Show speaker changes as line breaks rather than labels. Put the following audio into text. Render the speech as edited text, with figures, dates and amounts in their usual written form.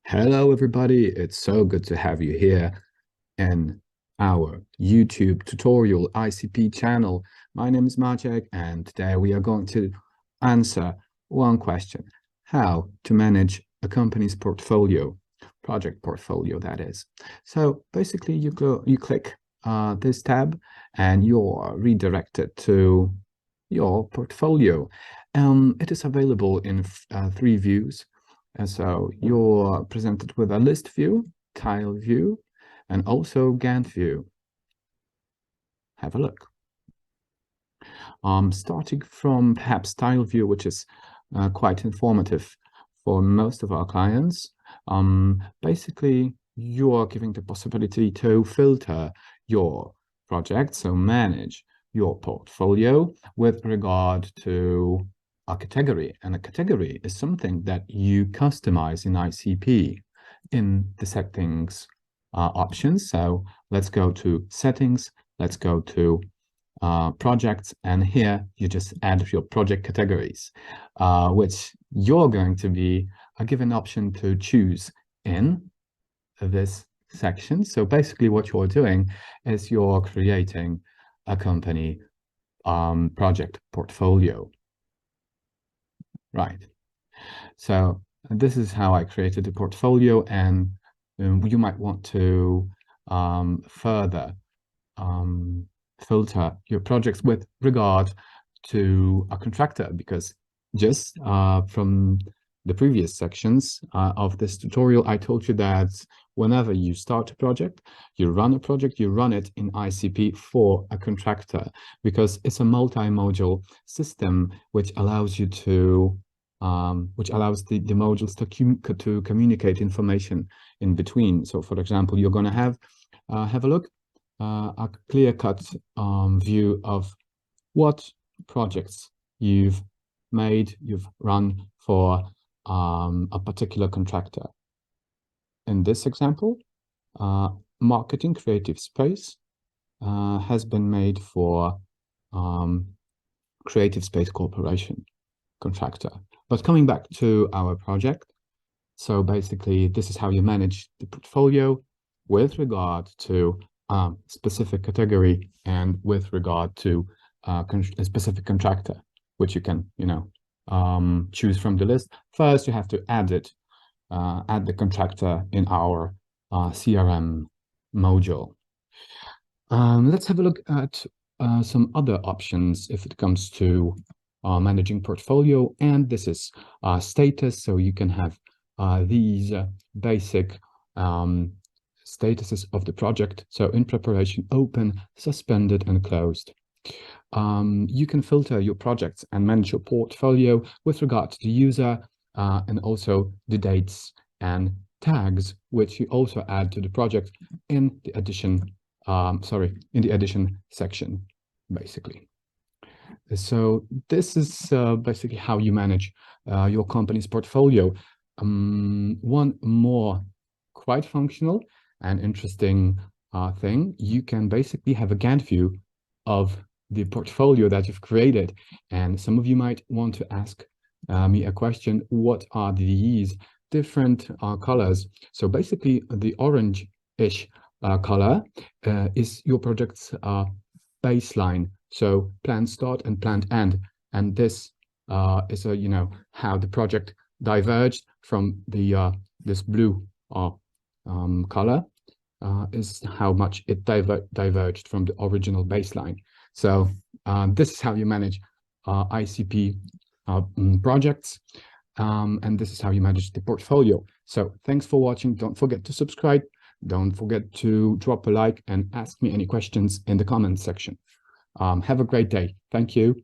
Hello, everybody. It's so good to have you here in our YouTube tutorial ICP channel. My name is Maciek, and today we are going to answer one question: how to manage a company's portfolio, project portfolio, that is. So basically, you click this tab, and you're redirected to your portfolio. It is available in three views. And so you're presented with a list view, tile view, and also Gantt view. Have a look. Starting from perhaps tile view, which is quite informative for most of our clients. Basically, you are giving the possibility to filter your project, so manage your portfolio with regard to a category. And a category is something that you customize in ICP in the settings options. So let's go to settings, let's go to projects, and here you just add your project categories, which you're going to be given option to choose in this section. So basically what you're doing is you're creating a company project portfolio. Right. So this is how I created the portfolio, and you might want to further filter your projects with regard to a contractor, because just from the previous sections of this tutorial, I told you that whenever you start a project, you run it in ICP for a contractor, because it's a multi-module system which allows you to the modules to communicate information in between. So for example, you're going to have a look, a clear-cut view of what projects you've run for a particular contractor. In this example, marketing creative space has been made for Creative Space Corporation contractor. But coming back to our project, so basically this is how you manage the portfolio with regard to a specific category and with regard to a specific contractor, which you can, choose from the list. First, you have to add the contractor in our CRM module. Let's have a look at some other options if it comes to managing portfolio, and this is status. So you can have these basic statuses of the project. So in preparation, open, suspended, and closed. You can filter your projects and manage your portfolio with regard to the user and also the dates and tags, which you also add to the project in the addition, in the addition section, basically. So this is basically how you manage your company's portfolio. One more quite functional and interesting thing, you can basically have a Gantt view of the portfolio that you've created. And some of you might want to ask me a question: what are these different colors? So basically the orange-ish color is your project's baseline. So planned start and planned end. And this is how the project diverged from the this blue color is how much it diverged from the original baseline. So this is how you manage ICP projects, and this is how you manage the portfolio. So thanks for watching. Don't forget to subscribe. Don't forget to drop a like and ask me any questions in the comments section. Have a great day. Thank you.